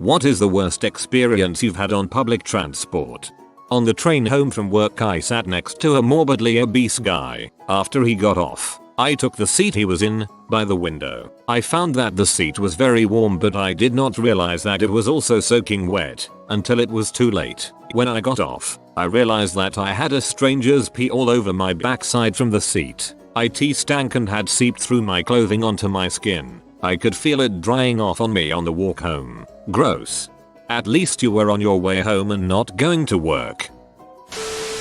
What is the worst experience you've had on public transport? On the train home from work I sat next to a morbidly obese guy. After he got off, I took the seat he was in, by the window. I found that the seat was very warm, but I did not realize that it was also soaking wet until it was too late. When I got off, I realized that I had a stranger's pee all over my backside from the seat. It stank and had seeped through my clothing onto my skin. I could feel it drying off on me on the walk home. Gross. At least you were on your way home and not going to work.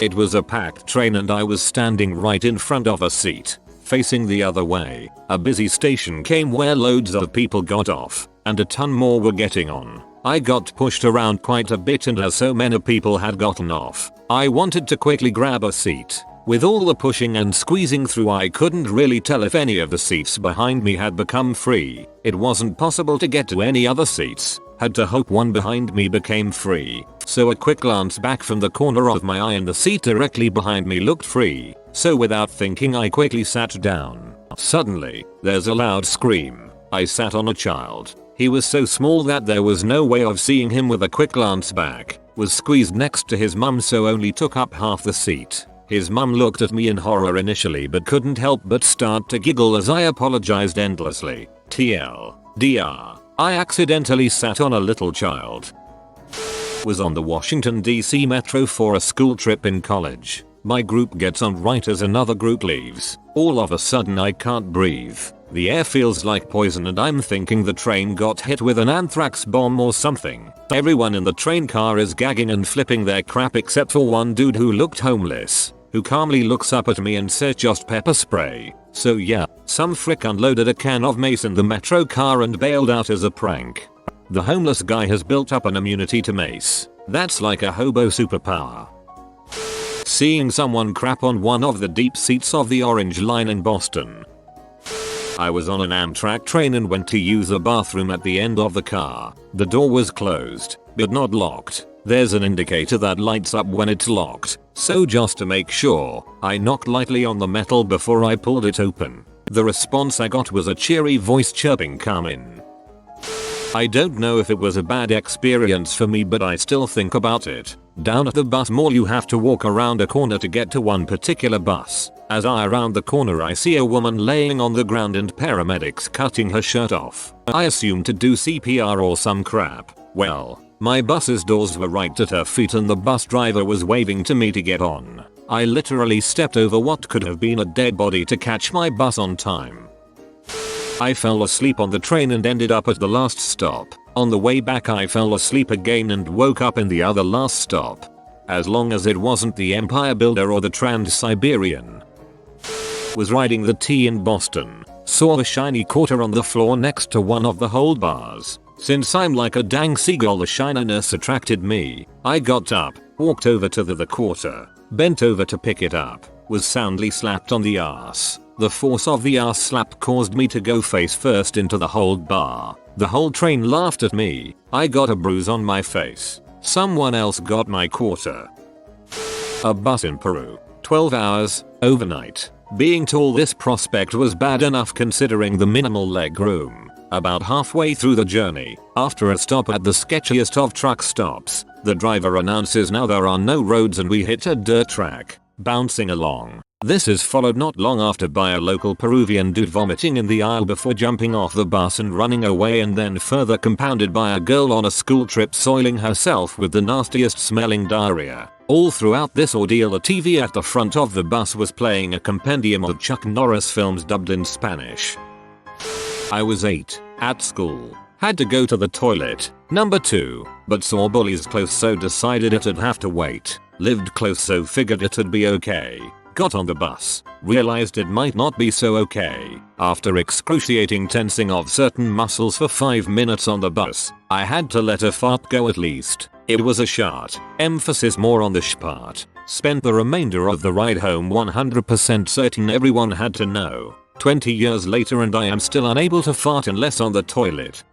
It was a packed train and I was standing right in front of a seat, facing the other way. A busy station came where loads of people got off, and a ton more were getting on. I got pushed around quite a bit, and as so many people had gotten off, I wanted to quickly grab a seat. With all the pushing and squeezing through, I couldn't really tell if any of the seats behind me had become free. It wasn't possible to get to any other seats. Had to hope one behind me became free. So a quick glance back from the corner of my eye and the seat directly behind me looked free. So without thinking I quickly sat down. Suddenly, there's a loud scream. I sat on a child. He was so small that there was no way of seeing him with a quick glance back. Was squeezed next to his mum, so only took up half the seat. His mum looked at me in horror initially but couldn't help but start to giggle as I apologized endlessly. TLDR. I accidentally sat on a little child. Was on the Washington DC Metro for a school trip in college. My group gets on right as another group leaves. All of a sudden I can't breathe. The air feels like poison and I'm thinking the train got hit with an anthrax bomb or something. Everyone in the train car is gagging and flipping their crap except for one dude who looked homeless, who calmly looks up at me and says just pepper spray. So yeah, some frick unloaded a can of mace in the metro car and bailed out as a prank. The homeless guy has built up an immunity to mace. That's like a hobo superpower. Seeing someone crap on one of the deep seats of the Orange Line in Boston. I was on an Amtrak train and went to use a bathroom at the end of the car. The door was closed, but not locked. There's an indicator that lights up when it's locked, so just to make sure, I knocked lightly on the metal before I pulled it open. The response I got was a cheery voice chirping, "Come in." I don't know if it was a bad experience for me, but I still think about it. Down at the bus mall you have to walk around a corner to get to one particular bus. As I round the corner I see a woman laying on the ground and paramedics cutting her shirt off. I assume to do CPR or some crap. Well, my bus's doors were right at her feet and the bus driver was waving to me to get on. I literally stepped over what could have been a dead body to catch my bus on time. I fell asleep on the train and ended up at the last stop. On the way back I fell asleep again and woke up in the other last stop. As long as it wasn't the Empire Builder or the Trans-Siberian. Was riding the T in Boston. Saw a shiny quarter on the floor next to one of the hold bars. Since I'm like a dang seagull, the shininess attracted me. I got up, walked over to the quarter, bent over to pick it up, was soundly slapped on the ass. The force of the ass slap caused me to go face first into the hold bar. The whole train laughed at me. I got a bruise on my face. Someone else got my quarter. A bus in Peru. 12 hours, overnight. Being tall, this prospect was bad enough considering the minimal leg room. About halfway through the journey, after a stop at the sketchiest of truck stops, the driver announces now there are no roads and we hit a dirt track, bouncing along. This is followed not long after by a local Peruvian dude vomiting in the aisle before jumping off the bus and running away, and then further compounded by a girl on a school trip soiling herself with the nastiest smelling diarrhea. All throughout this ordeal a TV at the front of the bus was playing a compendium of Chuck Norris films dubbed in Spanish. I was 8, at school. Had to go to the toilet, number 2, but saw bullies close so decided it'd have to wait. Lived close so figured it'd be okay. Got on the bus, realized it might not be so okay. After excruciating tensing of certain muscles for 5 minutes on the bus, I had to let a fart go at least. It was a shart, emphasis more on the sh part. Spent the remainder of the ride home 100% certain everyone had to know. 20 years later and I am still unable to fart unless on the toilet.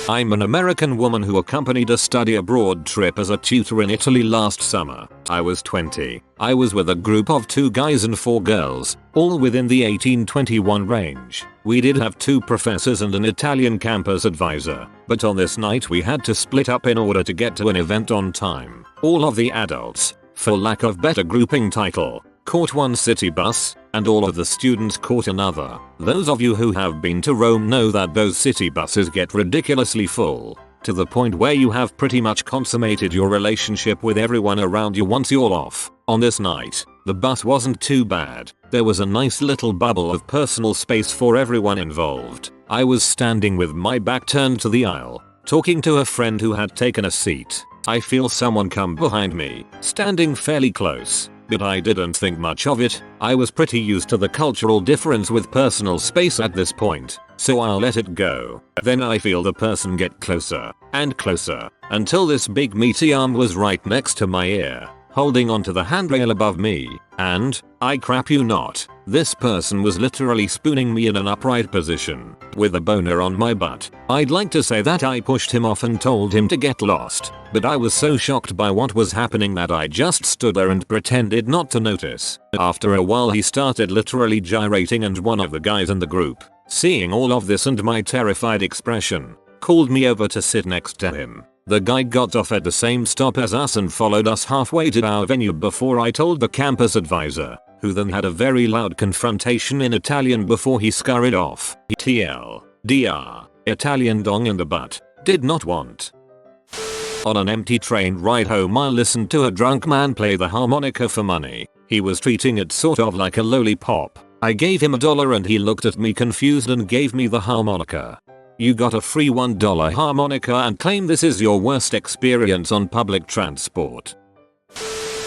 I'm an American woman who accompanied a study abroad trip as a tutor in Italy last summer. I was 20. I was with a group of 2 guys and 4 girls, all within the 18-21 range. We did have 2 professors and an Italian campus advisor, but on this night we had to split up in order to get to an event on time. All of the adults, for lack of better grouping title, caught one city bus, and all of the students caught another. Those of you who have been to Rome know that those city buses get ridiculously full, to the point where you have pretty much consummated your relationship with everyone around you once you're off. On this night, the bus wasn't too bad. There was a nice little bubble of personal space for everyone involved. I was standing with my back turned to the aisle, talking to a friend who had taken a seat. I feel someone come behind me, standing fairly close. But I didn't think much of it. I was pretty used to the cultural difference with personal space at this point, so I'll let it go. Then I feel the person get closer and closer until this big meaty arm was right next to my ear, holding onto the handrail above me, and, I crap you not, this person was literally spooning me in an upright position, with a boner on my butt. I'd like to say that I pushed him off and told him to get lost, but I was so shocked by what was happening that I just stood there and pretended not to notice. After a while he started literally gyrating, and one of the guys in the group, seeing all of this and my terrified expression, called me over to sit next to him. The guy got off at the same stop as us and followed us halfway to our venue before I told the campus advisor, who then had a very loud confrontation in Italian before he scurried off. TLDR, Italian dong in the butt, did not want. On an empty train ride home I listened to a drunk man play the harmonica for money. He was treating it sort of like a lollipop. I gave him $1 and he looked at me confused and gave me the harmonica. You got a free $1 harmonica and claim this is your worst experience on public transport.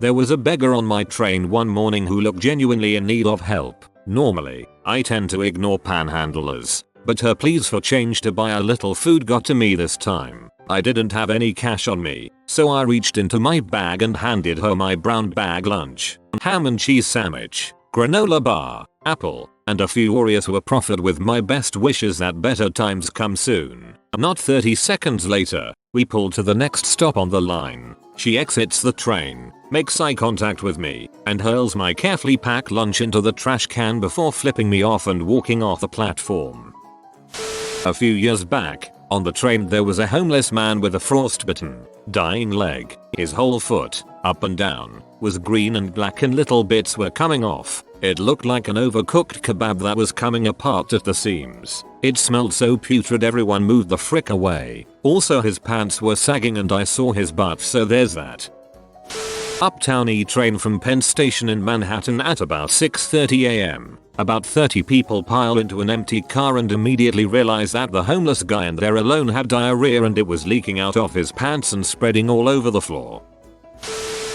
There was a beggar on my train one morning who looked genuinely in need of help. Normally, I tend to ignore panhandlers, but her pleas for change to buy a little food got to me this time. I didn't have any cash on me, so I reached into my bag and handed her my brown bag lunch. Ham and cheese sandwich, granola bar, apple, and a few Oreos were proffered with my best wishes that better times come soon. Not 30 seconds later, we pulled to the next stop on the line. She exits the train, makes eye contact with me, and hurls my carefully packed lunch into the trash can before flipping me off and walking off the platform. A few years back, on the train there was a homeless man with a frostbitten, dying leg. His whole foot, up and down, was green and black and little bits were coming off. It looked like an overcooked kebab that was coming apart at the seams. It smelled so putrid everyone moved the frick away. Also his pants were sagging and I saw his butt, so there's that. Uptown E train from Penn Station in Manhattan at about 6:30 am. About 30 people pile into an empty car and immediately realize that the homeless guy in there alone had diarrhea and it was leaking out of his pants and spreading all over the floor.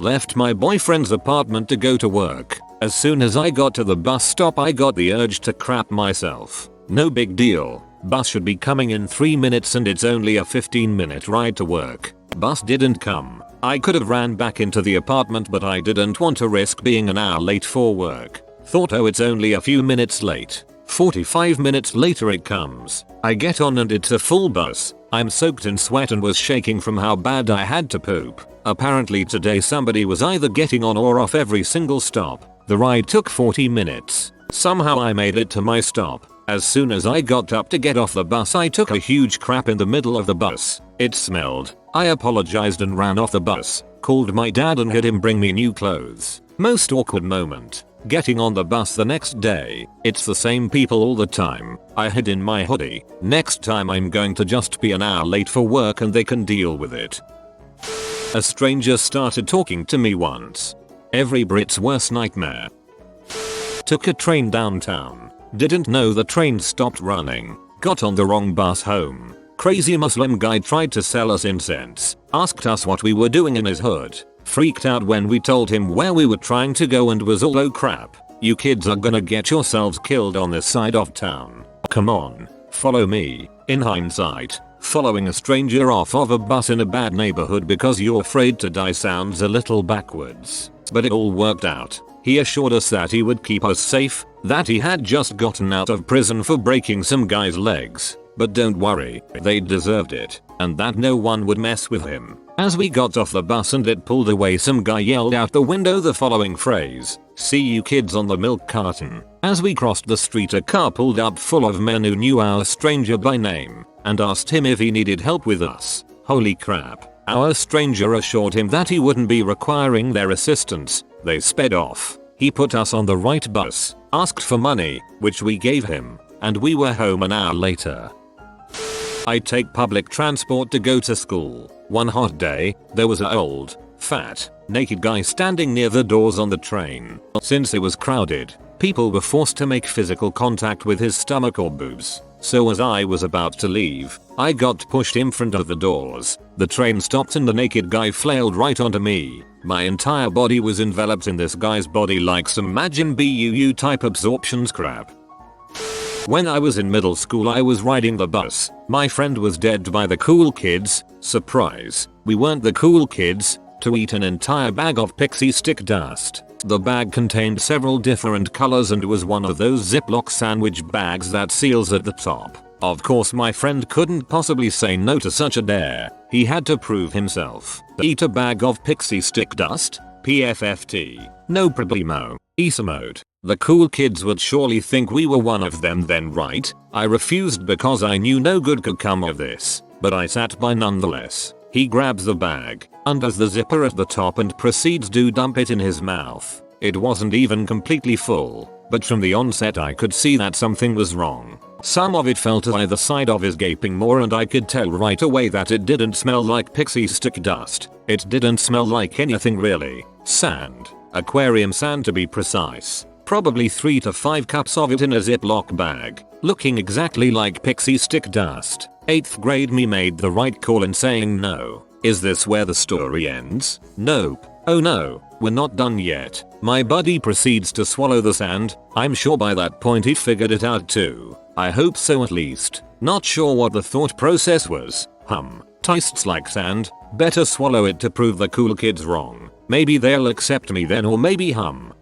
Left my boyfriend's apartment to go to work. As soon as I got to the bus stop I got the urge to crap myself. No big deal. Bus should be coming in 3 minutes and it's only a 15-minute ride to work. Bus didn't come. I could have ran back into the apartment but I didn't want to risk being an hour late for work. Thought, oh, it's only a few minutes late. 45 minutes later it comes. I get on and it's a full bus. I'm soaked in sweat and was shaking from how bad I had to poop. Apparently today somebody was either getting on or off every single stop. The ride took 40 minutes. Somehow I made it to my stop. As soon as I got up to get off the bus I took a huge crap in the middle of the bus. It smelled. I apologized and ran off the bus. Called my dad and had him bring me new clothes. Most awkward moment. Getting on the bus the next day. It's the same people all the time. I hid in my hoodie. Next time I'm going to just be an hour late for work and they can deal with it. A stranger started talking to me once. Every Brit's worst nightmare. Took a train downtown. Didn't know the train stopped running. Got on the wrong bus home. Crazy Muslim guy tried to sell us incense. Asked us what we were doing in his hood. Freaked out when we told him where we were trying to go and was all, oh crap. You kids are gonna get yourselves killed on this side of town. Come on, follow me. In hindsight, following a stranger off of a bus in a bad neighborhood because you're afraid to die sounds a little backwards. But it all worked out. He assured us that he would keep us safe, that he had just gotten out of prison for breaking some guy's legs. but don't worry, they deserved it, and that no one would mess with him. As we got off the bus and it pulled away, some guy yelled out the window the following phrase, "See you kids on the milk carton." As we crossed the street, a car pulled up full of men who knew our stranger by name and asked him if he needed help with us. Holy crap. Our stranger assured him that he wouldn't be requiring their assistance. They sped off. He put us on the right bus, asked for money, which we gave him, and we were home an hour later. I take public transport to go to school. One hot day, there was an old, fat, naked guy standing near the doors on the train. Since it was crowded, people were forced to make physical contact with his stomach or boobs. So as I was about to leave, I got pushed in front of the doors. The train stopped and the naked guy flailed right onto me. My entire body was enveloped in this guy's body like some Majin BUU type absorptions crap. When I was in middle school, I was riding the bus. My friend was dared by the cool kids, surprise, we weren't the cool kids, to eat an entire bag of pixie stick dust. The bag contained several different colors and was one of those Ziploc sandwich bags that seals at the top. Of course my friend couldn't possibly say no to such a dare. He had to prove himself. Eat a bag of pixie stick dust? PFFT. No problemo. Easy mode. The cool kids would surely think we were one of them then, right? I refused because I knew no good could come of this, but I sat by nonetheless. He grabs the bag, undoes the zipper at the top and proceeds to dump it in his mouth. It wasn't even completely full, but from the onset I could see that something was wrong. Some of it fell to either side of his gaping maw and I could tell right away that it didn't smell like pixie stick dust. It didn't smell like anything really. Sand. Aquarium sand to be precise. Probably 3 to 5 cups of it in a Ziploc bag, looking exactly like pixie stick dust. 8th grade me made the right call in saying no. Is this where the story ends? Nope. Oh no, we're not done yet. My buddy proceeds to swallow the sand. I'm sure by that point he figured it out too. I hope so at least. Not sure what the thought process was. Tastes like sand. Better swallow it to prove the cool kids wrong. Maybe they'll accept me then, or maybe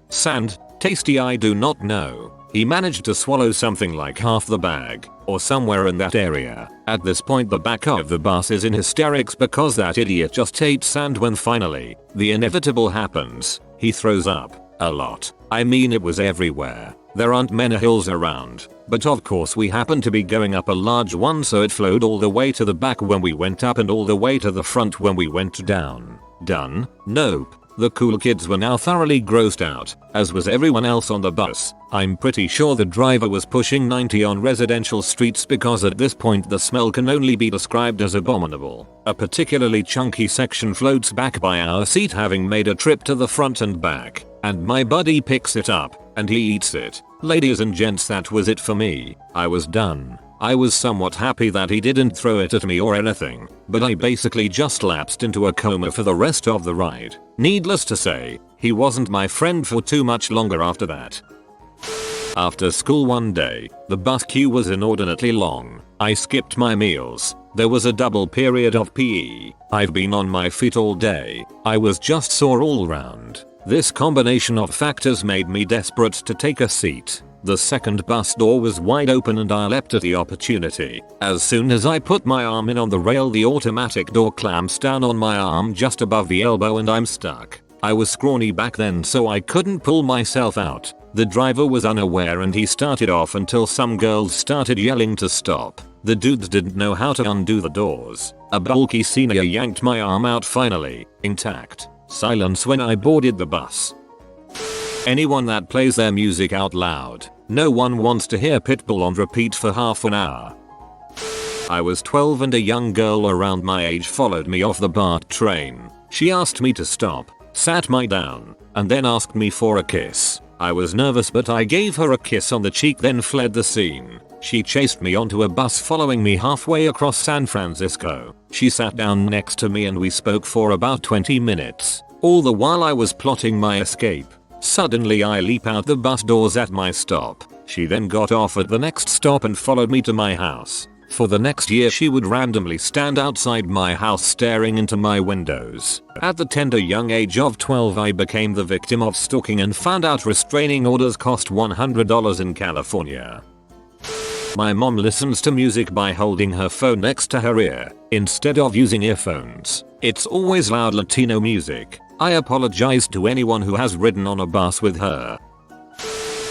sand. Tasty, I do not know. He managed to swallow something like half the bag, or somewhere in that area. At this point the back of the bus is in hysterics because that idiot just ate sand when finally, the inevitable happens. He throws up. A lot. I mean it was everywhere. There aren't many hills around, but of course we happened to be going up a large one, so it flowed all the way to the back when we went up and all the way to the front when we went down. Done? Nope. The cool kids were now thoroughly grossed out, as was everyone else on the bus. I'm pretty sure the driver was pushing 90 on residential streets because at this point the smell can only be described as abominable. A particularly chunky section floats back by our seat, having made a trip to the front and back, and my buddy picks it up, and he eats it. Ladies and gents, that was it for me. I was done. I was somewhat happy that he didn't throw it at me or anything, but I basically just lapsed into a coma for the rest of the ride. Needless to say, he wasn't my friend for too much longer after that. After school one day, the bus queue was inordinately long. I skipped my meals. There was a double period of PE. I've been on my feet all day. I was just sore all round. This combination of factors made me desperate to take a seat. The second bus door was wide open and I leapt at the opportunity. As soon as I put my arm in on the rail, the automatic door clamps down on my arm just above the elbow and I'm stuck. I was scrawny back then, so I couldn't pull myself out. The driver was unaware and he started off until some girls started yelling to stop. The dudes didn't know how to undo the doors. A bulky senior yanked my arm out, finally, intact. Silence when I boarded the bus. Anyone that plays their music out loud. No one wants to hear Pitbull on repeat for half an hour. I was 12 and a young girl around my age followed me off the BART train. She asked me to stop, sat me down, and then asked me for a kiss. I was nervous, but I gave her a kiss on the cheek, then fled the scene. She chased me onto a bus, following me halfway across San Francisco. She sat down next to me and we spoke for about 20 minutes. All the while I was plotting my escape. Suddenly I leap out the bus doors at my stop. She then got off at the next stop and followed me to my house. For the next year she would randomly stand outside my house staring into my windows. At the tender young age of 12 I became the victim of stalking and found out restraining orders cost $100 in California. My mom listens to music by holding her phone next to her ear instead of using earphones. It's always loud Latino music. I apologize to anyone who has ridden on a bus with her.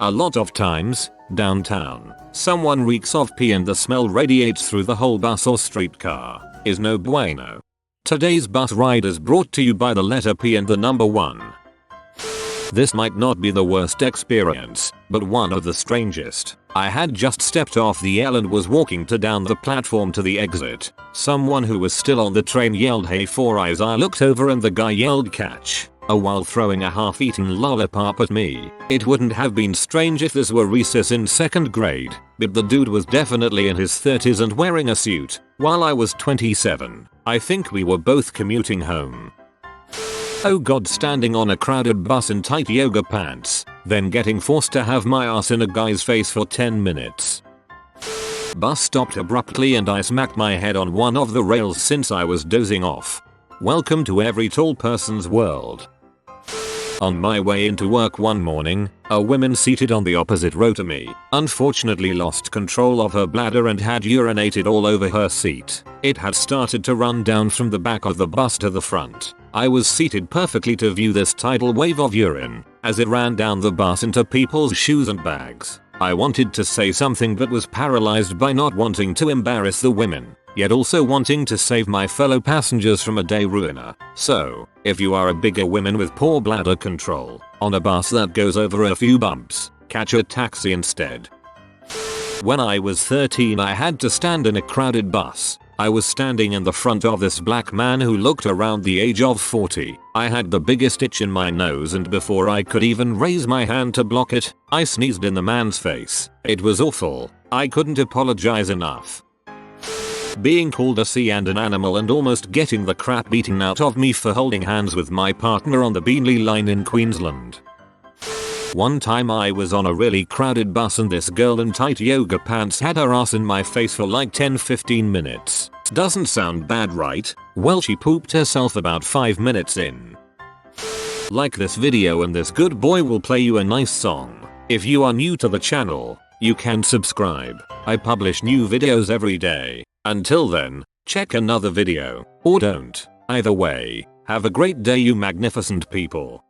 A lot of times, downtown, someone reeks of pee and the smell radiates through the whole bus or streetcar. Is no bueno. Today's bus ride is brought to you by the letter P and the number 1. This might not be the worst experience, but one of the strangest. I had just stepped off the L and was walking down the platform to the exit. Someone who was still on the train yelled "Hey 4 eyes." I looked over and the guy yelled "Catch" while throwing a half-eaten lollipop at me. It wouldn't have been strange if this were recess in 2nd grade, but the dude was definitely in his 30s and wearing a suit, while I was 27. I think we were both commuting home. Oh god, standing on a crowded bus in tight yoga pants, then getting forced to have my ass in a guy's face for 10 minutes. Bus stopped abruptly and I smacked my head on one of the rails since I was dozing off. Welcome to every tall person's world. On my way into work one morning, a woman seated on the opposite row to me unfortunately lost control of her bladder and had urinated all over her seat. It had started to run down from the back of the bus to the front. I was seated perfectly to view this tidal wave of urine as it ran down the bus into people's shoes and bags. I wanted to say something but was paralyzed by not wanting to embarrass the women, yet also wanting to save my fellow passengers from a day ruiner. So, if you are a bigger woman with poor bladder control, on a bus that goes over a few bumps, catch a taxi instead. When I was 13 I had to stand in a crowded bus. I was standing in the front of this black man who looked around the age of 40. I had the biggest itch in my nose and before I could even raise my hand to block it, I sneezed in the man's face. It was awful. I couldn't apologize enough. Being called a C and an animal and almost getting the crap beaten out of me for holding hands with my partner on the Bodily line in Queensland. One time I was on a really crowded bus and this girl in tight yoga pants had her ass in my face for like 10-15 minutes. Doesn't sound bad, right? Well, she pooped herself about 5 minutes in. Like this video and this good boy will play you a nice song. If you are new to the channel, you can subscribe. I publish new videos every day. Until then, check another video, or don't. Either way, have a great day you magnificent people.